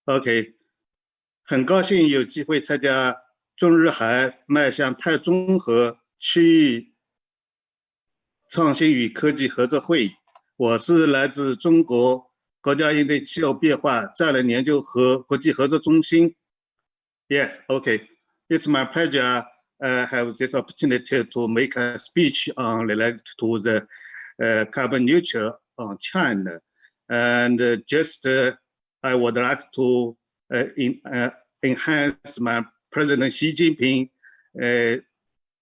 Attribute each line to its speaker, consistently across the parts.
Speaker 1: OK， 很高兴有机会参加中日韩迈向碳中和区域创新与科技合作会议。我是来自中国国家应对气候变化战略研究和国际合作中心。Yes, OK. It's my pleasure have this opportunity to make a speech on related to the carbon neutral on China. And I would like to enhance my President Xi Jinping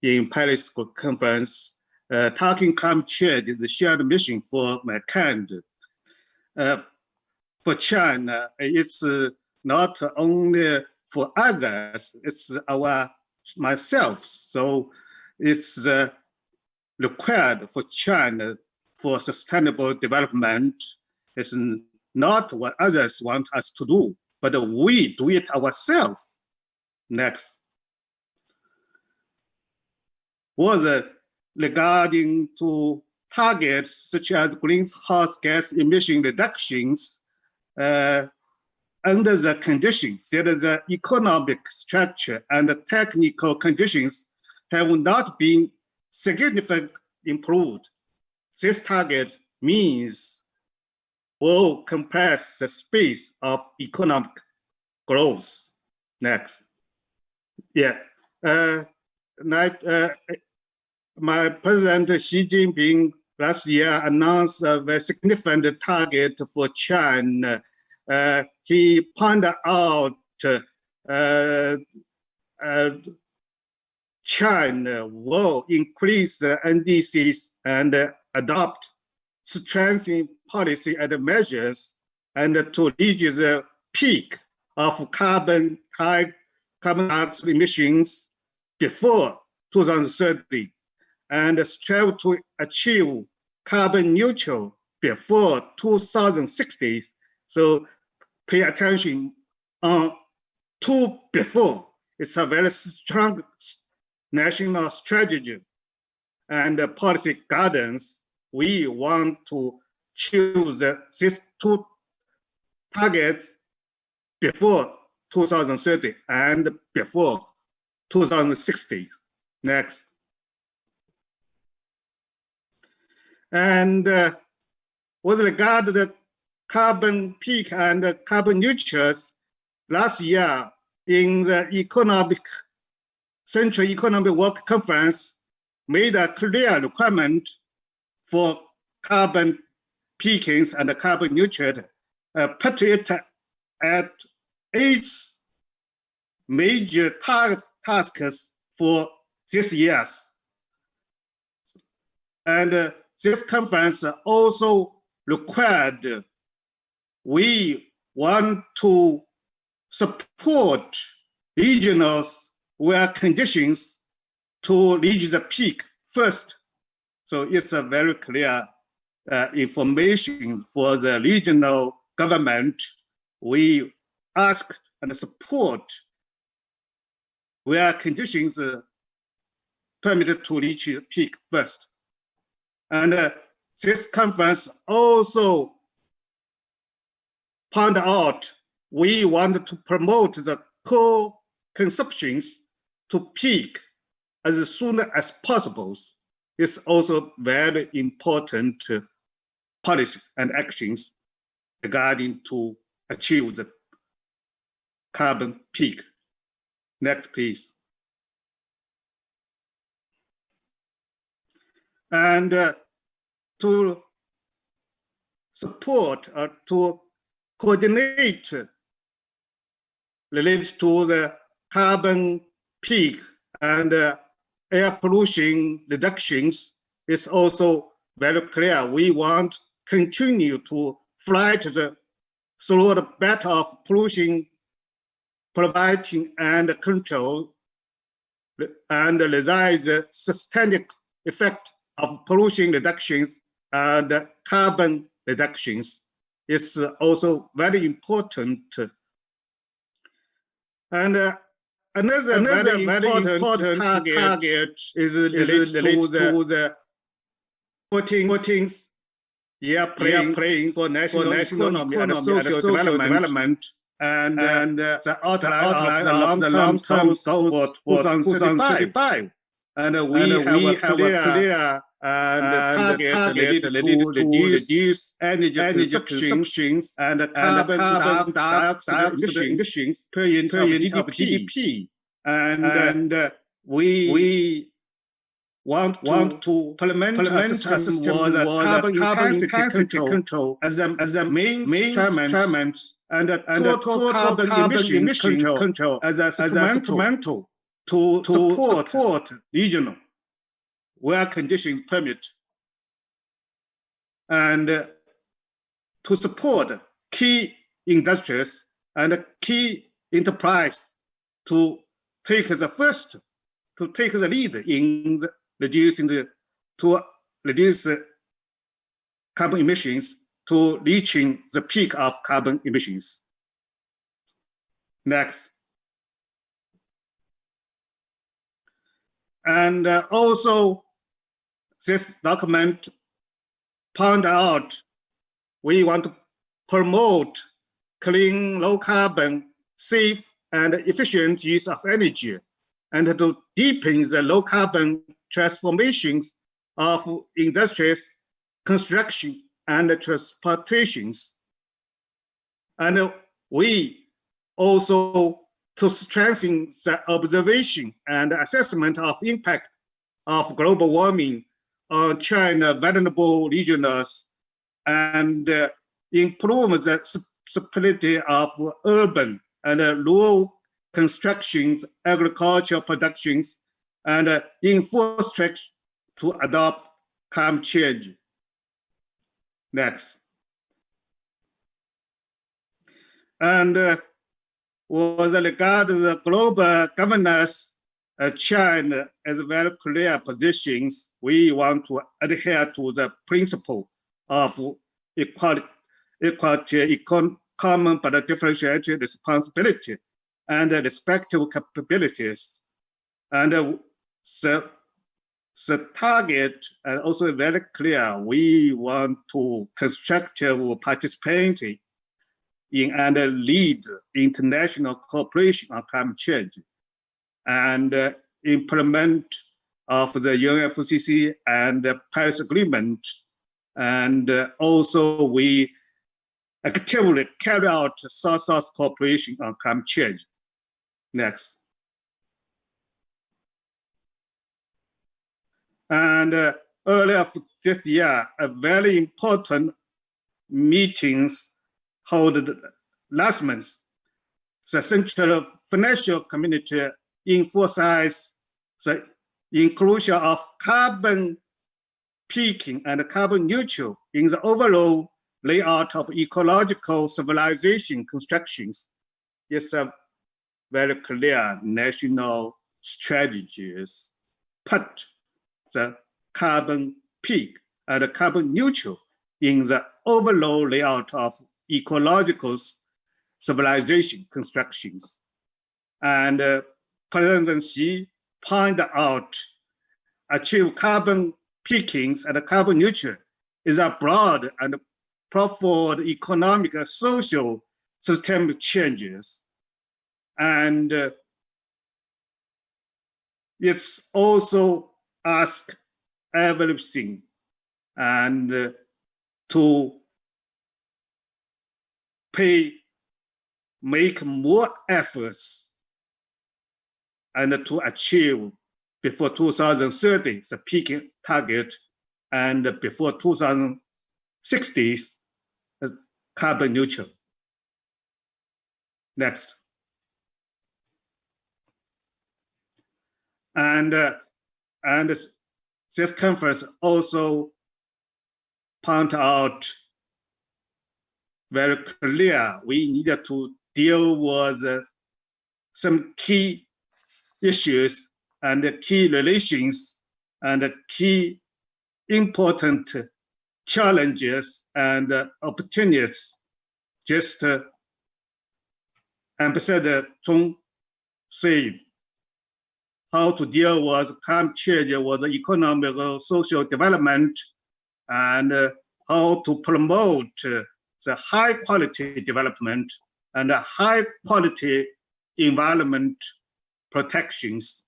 Speaker 1: in Paris conference, talking climate change is the shared mission for mankind. For China, it's not only for others, it's myself. So it's required for China for sustainable development. It's not what others want us to do, but we do it ourselves. Next. Regarding to targets such as greenhouse gas emission reductions, under the conditions, the economic structure and the technical conditions have not been significantly improved. This target means will compress the space of economic growth. Next. Yeah. My President Xi Jinping last year announced a very significant target for China. He pointed out China will increase the NDCs and adopt strengthening policy and measures and to reach the peak of carbon dioxide emissions before 2030 and strive to achieve carbon neutral before 2060. So pay attention to before. It's a very strong national strategy and policy guidance. We want to choose these two targets before 2030 and before 2060. Next. And with regard to the carbon peak and carbon neutrals, last year in the Central Economic Work Conference made a clear requirement for carbon peakings and carbon neutral, put it at 8 major tasks for this year. And this conference also required we want to support regionals where conditions to reach the peak first. So it's a very clear information for the regional government. We ask and support where conditions permitted to reach peak first. And this conference also point out we want to promote the co-consumptions to peak as soon as possible. It's also very important policies and actions regarding to achieve the carbon peak. Next, please. And to support or to coordinate related to the carbon peak and air pollution reductions is also very clear. We want to continue to fight the through the battle of pollution preventing and control and realize the systemic effect of pollution reductions and carbon reductions is also very important. And another very important target is related to the putting praying for national economy and social development and the outline of the long-term goals for 2035. And we have a clear target related to reduce energy consumption and carbon dioxide emissions per unit of GDP. And we want to implement a system with carbon intensity control as the main instrument and total carbon emissions control as a supplemental to support regional where conditions permit, and to support key industries and key enterprise to take the lead in reduce carbon emissions to reaching the peak of carbon emissions. Next. And also, this document points out we want to promote clean, low carbon, safe, and efficient use of energy, and to deepen the low carbon transformations of industries, construction, and transportations. And we also to strengthen the observation and assessment of impact of global warming on China's vulnerable regions, and improve the stability of urban and rural constructions, agricultural productions, and infrastructure to adopt climate change. Next. And with regard to the global governance, China has very clear positions. We want to adhere to the principle of equality, common but differentiated responsibility, and respective capabilities. And the target is also very clear. We want to constructively participate in and lead international cooperation on climate change, and implement of the UNFCCC and the Paris Agreement. And also we actively carry out South-South cooperation on climate change. Next. And earlier this year, a very important meetings held last month. The Central Financial Community emphasized the inclusion of carbon peaking and carbon neutral in the overall layout of ecological civilization constructions. It's a very clear national strategies put the carbon peak and carbon neutral in the overall layout of ecological civilization constructions. And President Xi pointed out, achieve carbon peakings and carbon neutral is a broad and profound economic and social systemic changes. And it's also ask everything and to make more efforts and to achieve before 2030 the peaking target, and before 2060 carbon neutral. Next. And this conference also point out very clear we needed to deal with some key issues and key relations and key important challenges and opportunities. Just Ambassador Zhong said, how to deal with climate change, with economic, social development, and how to promote the high quality development and high quality environment protections.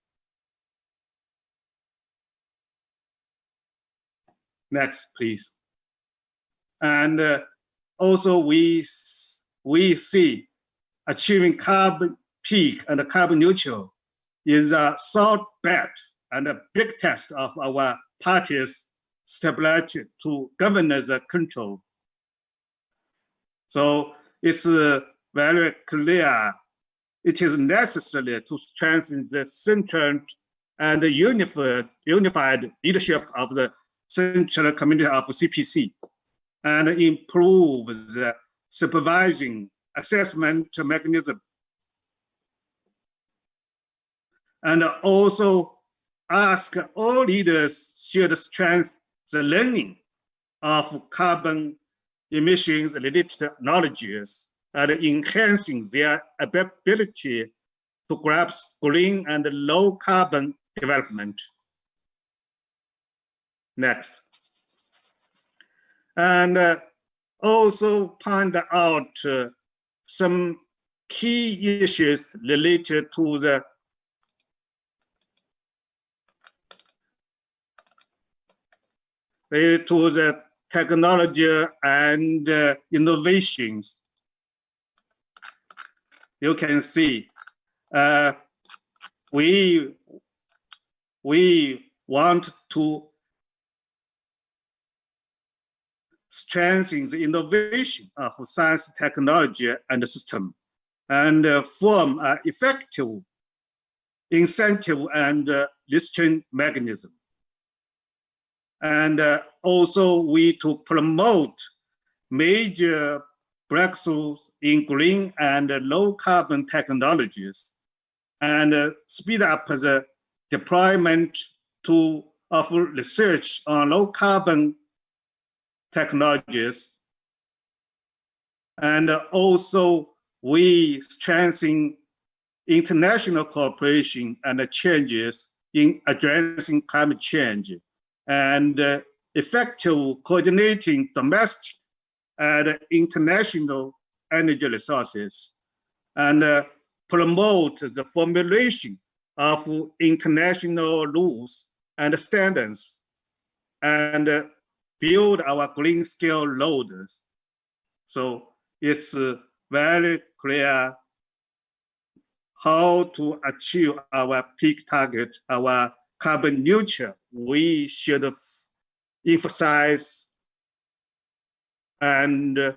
Speaker 1: Next, please. And also we see achieving carbon peak and carbon neutral is a solid bet and a big test of our party's stability to governance control. So it's very clear it is necessary to strengthen the central and unified leadership of the Central Committee of CPC and improve the supervising assessment mechanism. And also ask all leaders should strengthen the learning of carbon emissions related technologies and enhancing their ability to grasp green and low carbon development. Next. And also point out some key issues related to the technology and innovations. You can see we want to strengthen the innovation of science, technology, and system, and form an effective incentive and restraint mechanism. And also we to promote major breakthroughs in green and low carbon technologies and speed up the deployment of research on low carbon technologies. And also we strengthen international cooperation and changes in addressing climate change and effective coordinating domestic and international energy resources, and promote the formulation of international rules and standards, and build our green scale loaders. So it's very clear how to achieve our peak target, our carbon neutral. We should emphasize and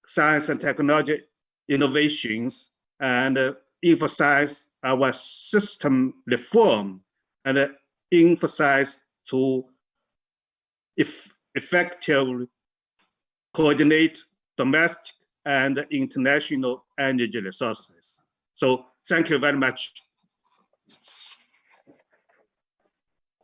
Speaker 1: science and technology innovations, and emphasize our system reform, and emphasize to effectively coordinate domestic and international energy resources. So thank you very much.